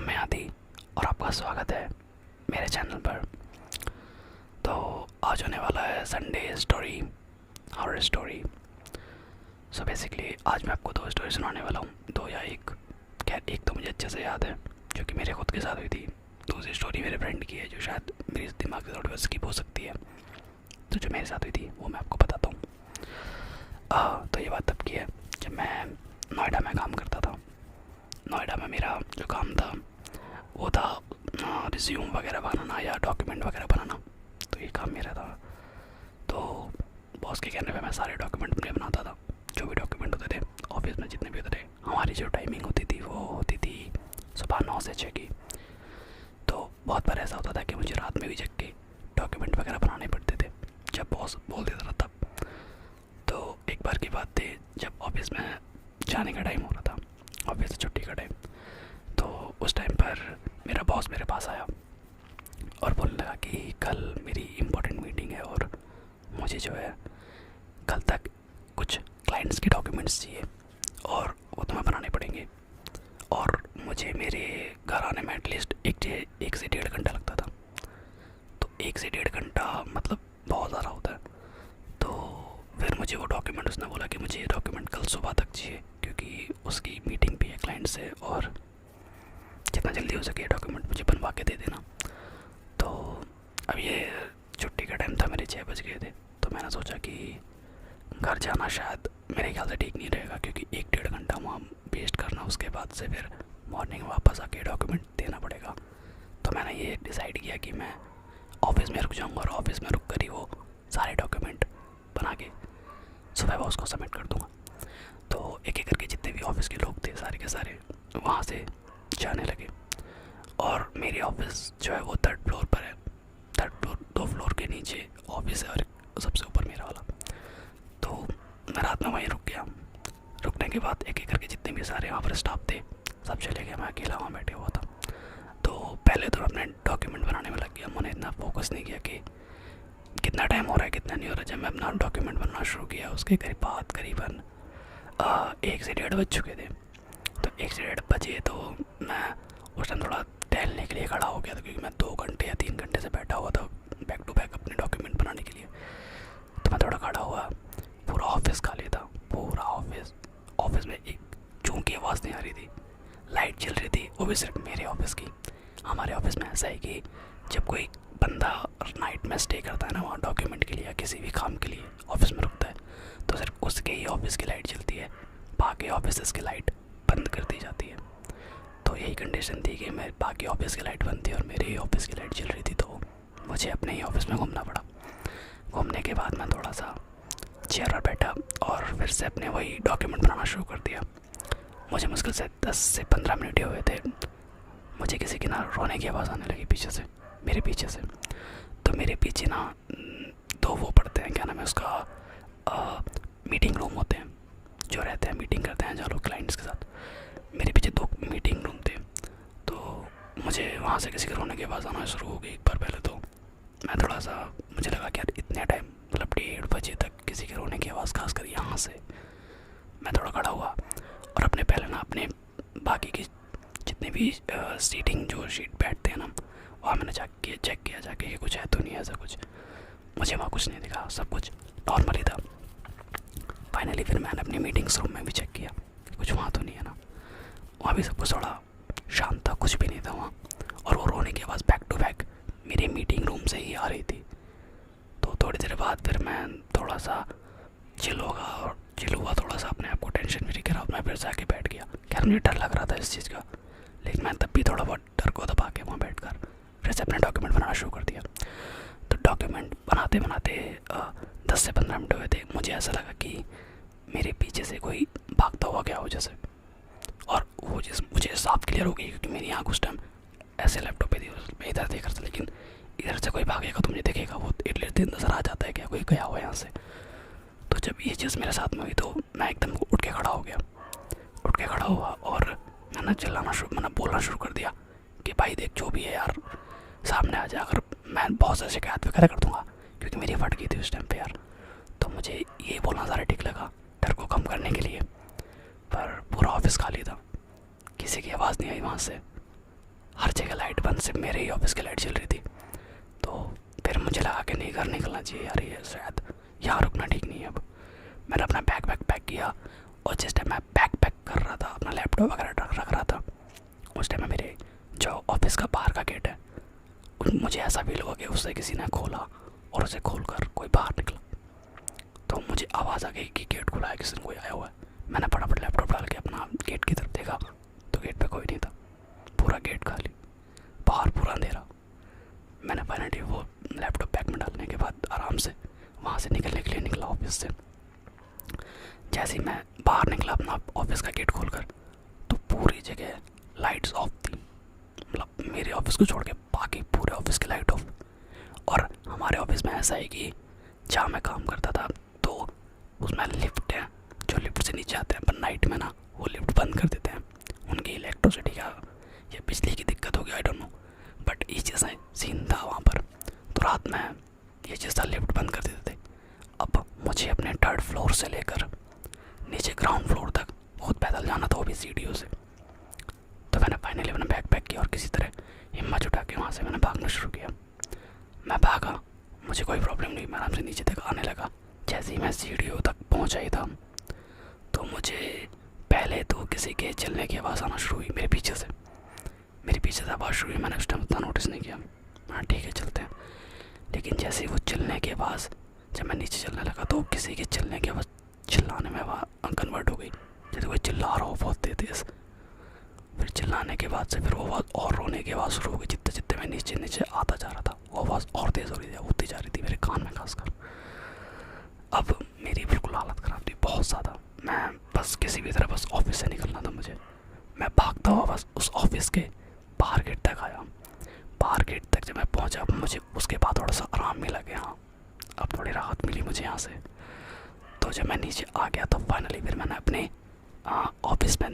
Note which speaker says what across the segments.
Speaker 1: मैं आदि और आपका स्वागत है मेरे चैनल पर। तो आज होने वाला है Sunday story, horror story. So basically आज मैं आपको दो स्टोरी सुनाने वाला हूँ, दो या एक। खैर एक तो मुझे अच्छे से याद है जो कि मेरे खुद के साथ हुई थी। दूसरी स्टोरी मेरे फ्रेंड की है जो शायद मेरे दिमाग से थोड़ी बहुत स्किप हो सकती है। तो जो मेरे साथ हुई थी वो मैं आपको बताता हूँ। तो ये बात तब की है जब मैं नोएडा में काम करता था। नोएडा में मेरा जो काम था वो था रिज्यूम वगैरह बनाना या डॉक्यूमेंट वगैरह बनाना। तो ये काम मेरा था। तो बॉस के कहने पे मैं सारे डॉक्यूमेंट अपने बनाता था। जो भी डॉक्यूमेंट होते थे ऑफिस में जितने भी होते थे, हमारी जो टाइमिंग होती थी वो होती थी सुबह 9 से 6 की। तो बहुत बार ऐसा होता था कि मुझे रात में भी जग के डॉक्यूमेंट वगैरह बनाने पड़ते थे जब बॉस बोल देता था तब। तो एक बार की बात थी जब ऑफिस में जाने का टाइम हो रहा था, ऑफिस से छुट्टी का टाइम। तो उस टाइम पर मेरा बॉस मेरे पास आया और बोलने लगा कि कल मेरी इम्पोर्टेंट मीटिंग है और मुझे जो है कल तक कुछ क्लाइंट्स के डॉक्यूमेंट्स चाहिए और वो तुम्हें बनाने पड़ेंगे। और मुझे मेरे घर आने में एटलीस्ट एक से 1.5 घंटा लगता था। तो 1 से 1.5 घंटा मतलब बहुत ज़्यादा होता है। तो फिर मुझे वो डॉक्यूमेंट, उसने बोला कि मुझे ये डॉक्यूमेंट कल सुबह तक चाहिए क्योंकि उसकी मीटिंग भी है क्लाइंट से और जितना जल्दी हो सके डॉक्यूमेंट मुझे बनवा के दे देना। तो अब ये छुट्टी का टाइम था, मेरे 6 बज गए थे। तो मैंने सोचा कि घर जाना शायद मेरे ख्याल से ठीक नहीं रहेगा क्योंकि 1-1.5 घंटा वहाँ वेस्ट करना, उसके बाद से फिर मॉर्निंग वापस आके डॉक्यूमेंट देना पड़ेगा। तो मैंने ये डिसाइड किया कि मैं ऑफिस में रुक जाऊँगा और ऑफिस में रुक कर ही वो सारे डॉक्यूमेंट बना के सुबह बॉस को सबमिट कर दूँगा। तो एक एक करके जितने भी ऑफिस के लोग थे सारे के सारे वहाँ से जाने लगे। और मेरी ऑफिस जो है वो 3rd फ्लोर पर है। 3rd फ्लोर, 2 फ्लोर के नीचे ऑफिस है और सबसे ऊपर मेरा वाला। तो मैं रात में वहीं रुक गया। रुकने के बाद एक एक करके जितने भी सारे वहाँ पर स्टाफ थे सब चले गए, मैं अकेला वहाँ बैठे हुआ था। तो पहले तो अपने डॉक्यूमेंट बनाने में लग गया। मैंने इतना फोकस नहीं किया कि कितना टाइम हो रहा है कितना नहीं हो रहा। जब मैं अपना डॉक्यूमेंट बनना शुरू किया उसके करीबन 1 से 1.5 बज चुके थे। तो 1 से 1.5 बजे तो मैं उस टाइम थोड़ा टहलने के लिए खड़ा हो गया था क्योंकि मैं 2 घंटे या 3 घंटे से बैठा हुआ था बैक टू बैक अपने डॉक्यूमेंट बनाने के लिए। तो मैं थोड़ा खड़ा हुआ, पूरा ऑफिस खाली था, पूरा ऑफिस में एक चूं की आवाज़ नहीं आ रही थी। लाइट चल रही थी, वो भी सिर्फ मेरे ऑफिस की। हमारे ऑफिस में ऐसा है कि जब कोई बंदा नाइट में स्टे करता है ना वहाँ डॉक्यूमेंट के लिए या किसी भी काम के लिए ऑफिस में रुकता है तो सिर्फ उसके ही ऑफिस की लाइट चलती है, बाकी ऑफिस की लाइट बंद कर दी जाती है। तो यही कंडीशन थी कि मैं बाकी ऑफिस की लाइट बंद थी और मेरे ही ऑफिस की लाइट चल रही थी। तो मुझे अपने ही ऑफिस में घूमना पड़ा। घूमने के बाद मैं थोड़ा सा चेयर पर बैठा और फिर से अपने वही डॉक्यूमेंट बनाना शुरू कर दिया। मुझे मुश्किल से 10 से 15 मिनट ही हुए थे, मुझे किसी की ना रोने की आवाज़ आने लगी पीछे से, मेरे पीछे से। तो मेरे पीछे ना 2 वो पड़ते हैं, क्या नाम है उसका, मीटिंग रूम होते हैं जो रहते हैं, मीटिंग करते हैं जहाँ लोग क्लाइंट्स के साथ। मेरे पीछे 2 मीटिंग रूम थे। तो मुझे वहाँ से किसी के रोने की आवाज़ आना शुरू हो गई एक बार पहले। तो मैं थोड़ा सा, मुझे लगा कि यार इतने टाइम मतलब 1:30 बजे तक किसी के रोने की आवाज़, खासकर यहाँ से। मैं थोड़ा खड़ा हुआ और अपने पहले ना अपने बाकी की जितने भी सीटिंग जो शीट बैठते हैं ना वहाँ मैंने जाके चेक किया जाके कि कुछ है तो नहीं ऐसा कुछ। मुझे वहाँ कुछ नहीं दिखा, सब कुछ नॉर्मल ही था। फाइनली फिर मैंने अपनी मीटिंग्स रूम में भी चेक किया कुछ वहाँ तो नहीं है ना। वहाँ भी सब कुछ थोड़ा शांत था, कुछ भी नहीं था वहाँ। और वो रोने की आवाज़ बैक टू बैक मेरे मीटिंग रूम से ही आ रही थी। तो थोड़ी देर बाद फिर मैं थोड़ा सा चिल हुआ थोड़ा सा, अपने आप को टेंशन फ्री करा, मैं फिर से आके बैठ गया। खैर मुझे डर लग रहा था इस चीज़ का, लेकिन मैं तब भी थोड़ा बहुत डर को दबा के वहाँ बैठ कर फिर से अपने डॉक्यूमेंट बनाना शुरू कर दिया। तो डॉक्यूमेंट बनाते बनाते 10 से 15 मिनट हुए थे। मुझे ऐसा लगा कि मेरे पीछे से कोई भागता हुआ गया हो जैसे, और वो चीज़ मुझे साफ क्लियर हो गई क्योंकि मेरी आँख उस टाइम ऐसे लैपटॉप पे थी, मैं इधर देख रहा था। लेकिन इधर से कोई भागेगा तो मुझे देखेगा, वो इतने नज़र आ जाता है क्या कोई गया हुआ यहाँ से। तो जब ये चीज़ मेरे साथ में हुई तो मैं एकदम उठ के खड़ा हो गया। उठ के खड़ा हुआ और मैंने मैंने बोलना शुरू कर दिया कि भाई देख जो भी है यार सामने आ जा, अगर मैं बहुत सा शिकायत वगैरह कर दूँगा क्योंकि मेरी फट गई थी उस टाइम पे यार। तो मुझे ये बोलना ज़्यादा ठीक लगा डर को कम करने के लिए। पर पूरा ऑफिस खाली था, किसी की आवाज़ नहीं आई वहाँ से। हर जगह लाइट बंद, सिर्फ मेरे ही ऑफिस की लाइट चल रही थी। तो फिर मुझे लगा कि नहीं, घर निकलना चाहिए यार, ये शायद यहाँ रुकना ठीक नहीं है। अब मैंने अपना बैग पैक किया, और जिस टाइम मैं बैग पैक कर रहा था, अपना लैपटॉप वगैरह रख रहा था, उस टाइम में मेरे जो ऑफिस का बाहर का गेट है, मुझे ऐसा फील हुआ कि उससे किसी ने खोला, और उसे खोलकर कोई बाहर निकला। तो मुझे आवाज़ आ गई कि गेट खुला है, किसी ने कोई आया हुआ है। मैंने फटाफट लैपटॉप डाल के अपना गेट की तरफ देखा, तो गेट पे कोई नहीं था, पूरा गेट खाली, बाहर पूरा अंधेरा। मैंने फाइनली वो लैपटॉप बैग में डालने के बाद आराम से वहाँ से निकलने के लिए निकला ऑफिस से। जैसे ही मैं बाहर निकला अपना ऑफिस का गेट खोलकर, तो पूरी जगह लाइट्स ऑफ थी, मतलब मेरे ऑफिस को छोड़ के बाकी पूरे ऑफिस की लाइट ऑफ। और हमारे ऑफिस में ऐसा है कि जहाँ मैं काम करता था तो उसमें लिफ्ट है, जो लिफ्ट से नीचे आते हैं, पर नाइट में ना वो लिफ्ट बंद कर देते हैं। उनकी इलेक्ट्रिसिटी का या बिजली की दिक्कत होगी, आई डोंट नो, बट इस जैसा सीन था वहाँ पर। तो रात में ये चीज़ था, लिफ्ट बंद कर देते थे। अब मुझे अपने 3rd फ्लोर से लेकर नीचे ग्राउंड फ्लोर तक खुद पैदल जाना था, वो भी सीढ़ियों से। तो मैंने फाइनली अपना बैग पैक किया और किसी तरह हिम्मत जुटा के वहाँ से मैंने भागना शुरू किया। मैं भागा, मुझे कोई प्रॉब्लम नहीं, मैं आराम से नीचे तक आने लगा। जैसे ही मैं सीढ़ियों तक पहुँचा ही था, तो मुझे पहले तो किसी के चलने की आवाज़ आना शुरू हुई मेरे पीछे से। आवाज़ शुरू हुई, मैंने उस टाइम उतना नोटिस नहीं किया, हाँ ठीक है चलते हैं। लेकिन जैसे ही वो चलने की आवाज़, जब मैं नीचे चलने लगा, तो किसी के चलने की आवाज़ चिल्लाने में कन्वर्ट हो गई, जैसे कोई चिल्ला रहा हो बहुत तेज़। फिर चिल्लाने के बाद से फिर वो आवाज़ और रोने की आवाज़ शुरू हो गई। जितने जितने मैं नीचे आता जा रहा था, वो आवाज़ और तेज़ हो रही थी, होती जा रही थी मेरे कान में खासकर। अब मेरी बिल्कुल हालत ख़राब थी, बहुत ज़्यादा। मैं बस किसी भी तरह बस ऑफिस से निकलना था मुझे। मैं भागता हुआ बस उस ऑफिस के बाहर गेट तक आया। बाहर गेट तक जब मैं पहुंचा, मुझे उसके बाद थोड़ा सा आराम मिला कि हाँ अब थोड़ी राहत मिली मुझे यहाँ से। तो जब मैं नीचे आ गया, तो फाइनली फिर मैंने अपने ऑफिस में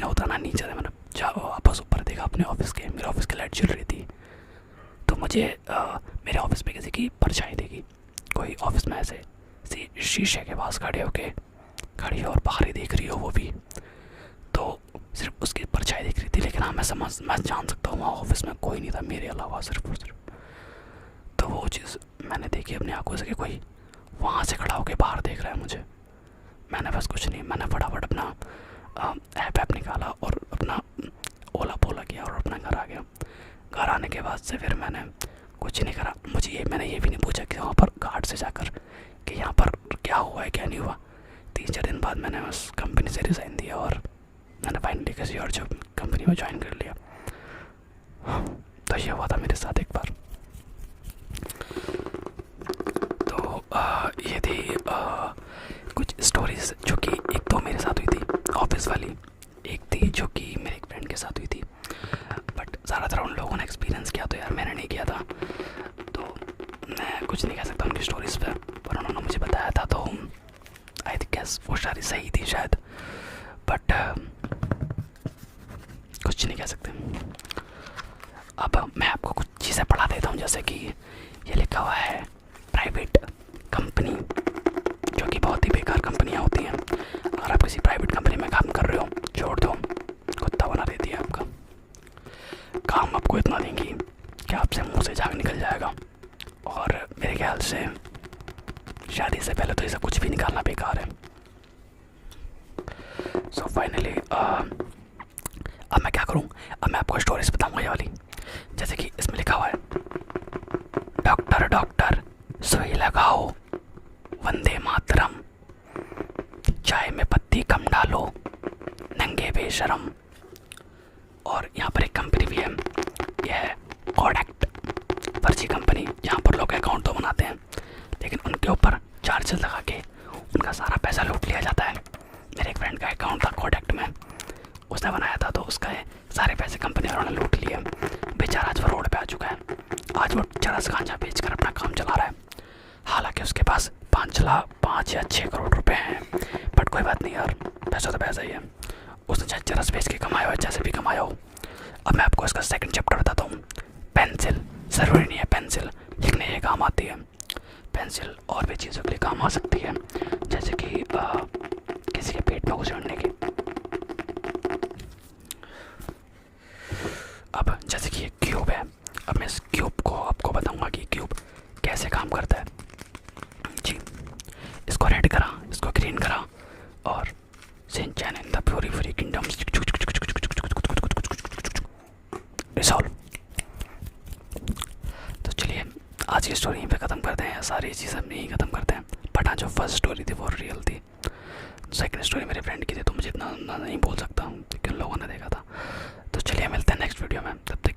Speaker 1: होता ना नीचे से, मैंने जब वापस ऊपर देखा अपने ऑफिस के, मेरे ऑफिस की लाइट जल रही थी। तो मुझे मेरे ऑफिस में किसी की परछाई दिखी, कोई ऑफिस में ऐसे शीशे के पास खड़ी और बाहर ही देख रही हो वो भी। तो सिर्फ उसकी परछाई दिख रही थी, लेकिन हाँ मैं जान सकता हूँ वहाँ ऑफिस में कोई नहीं था मेरे अलावा, सिर्फ और सिर्फ। तो वो चीज़ मैंने देखी अपनी आंखों से कि कोई वहाँ से खड़ा होकर बाहर देख रहा है मुझे। मैंने बस कुछ नहीं, मैंने फटाफट अपना ऐप निकाला और अपना ओला पोला किया और अपना घर आ गया। घर आने के बाद से फिर मैंने कुछ नहीं करा। मैंने ये भी नहीं पूछा कि वहाँ पर गार्ड से जाकर कि यहाँ पर क्या हुआ है क्या नहीं हुआ। 3-4 दिन बाद मैंने उस कंपनी से रिज़ाइन दिया और मैंने फाइनली किसी और जॉब कंपनी में ज्वाइन कर लिया। तो ये हुआ था मेरे साथ एक बार। तो ये थी कुछ स्टोरीज जो कि एक तो मेरे साथ हुई थी ऑफिस वाली, एक थी जो कि मेरे एक फ्रेंड के साथ हुई थी। बट ज़्यादातर उन लोगों ने एक्सपीरियंस किया, तो यार मैंने नहीं किया था, तो मैं कुछ नहीं कह सकता उनकी स्टोरीज़ पे। पर उन्होंने मुझे बताया था, तो आई थिंक वो सारी सही थी शायद, बट कुछ नहीं कह सकते। अब मैं आपको कुछ चीज़ें पढ़ा देता हूँ, जैसे कि ये लिखा हुआ है प्राइवेट कंपनी, जो कि बहुत ही बेकार कंपनियाँ होती हैं। अगर आप किसी प्राइवेट कंपनी में काम कर रहे हो, छोड़ दो, कुत्ता बना देती है आपका। काम आपको इतना देंगी कि आपसे मुंह से झाग निकल जाएगा, और मेरे ख्याल से शादी से पहले तो ऐसा कुछ भी निकालना बेकार है। सो फाइनली अब मैं क्या करूं, अब मैं आपको स्टोरीज बताऊंगा ये वाली। जैसे कि इसमें लिखा हुआ है, डॉक्टर डॉक्टर सुई लगाओ, वंदे मातरम, चाय में पत्ती कम डालो, नंगे बेशरम। और यहाँ पर एक कंपनी भी है, यह है कोडैक, फर्जी कंपनी, जहाँ पर लोग अकाउंट तो बनाते हैं लेकिन उनके ऊपर चार्जेस लगा के उनका सारा पैसा लूट लिया जाता है। मेरे एक फ्रेंड का अकाउंट था कोडैक में, उसने बनाया था, तो उसका सारे पैसे कंपनी वालों ने लूट लिए। बेचारा आज वो रोड पे आ चुका है, आज वो चरस गांजा बेचकर अपना काम चला रहा है। हालांकि उसके पास 5 या 6 करोड़ रुपए हैं, बट कोई बात नहीं यार, पैसा तो पैसा ही है। उसने चाहे चरस बेच के कमाया हो, जैसे भी कमाया हो। अब मैं आपको इसका सेकंड चैप्टर बताता हूँ। पेंसिल ज़रूरी नहीं है पेंसिल लिखने के काम आती है, पेंसिल और भी चीज़ों के लिए काम आ सकती है, जैसे कि किसी के पेट में घुसड़ने की। अब जैसे सॉल्व। तो चलिए आज की स्टोरी यहीं पे ख़त्म करते हैं, सारी चीज़ें हम यहीं ख़त्म करते हैं। बट हाँ, जो फर्स्ट स्टोरी थी वो रियल थी, सेकंड स्टोरी मेरे फ्रेंड की थी, तो मुझे इतना नहीं बोल सकता क्योंकि उन लोगों ने देखा था। तो चलिए मिलते हैं नेक्स्ट वीडियो में, तब तक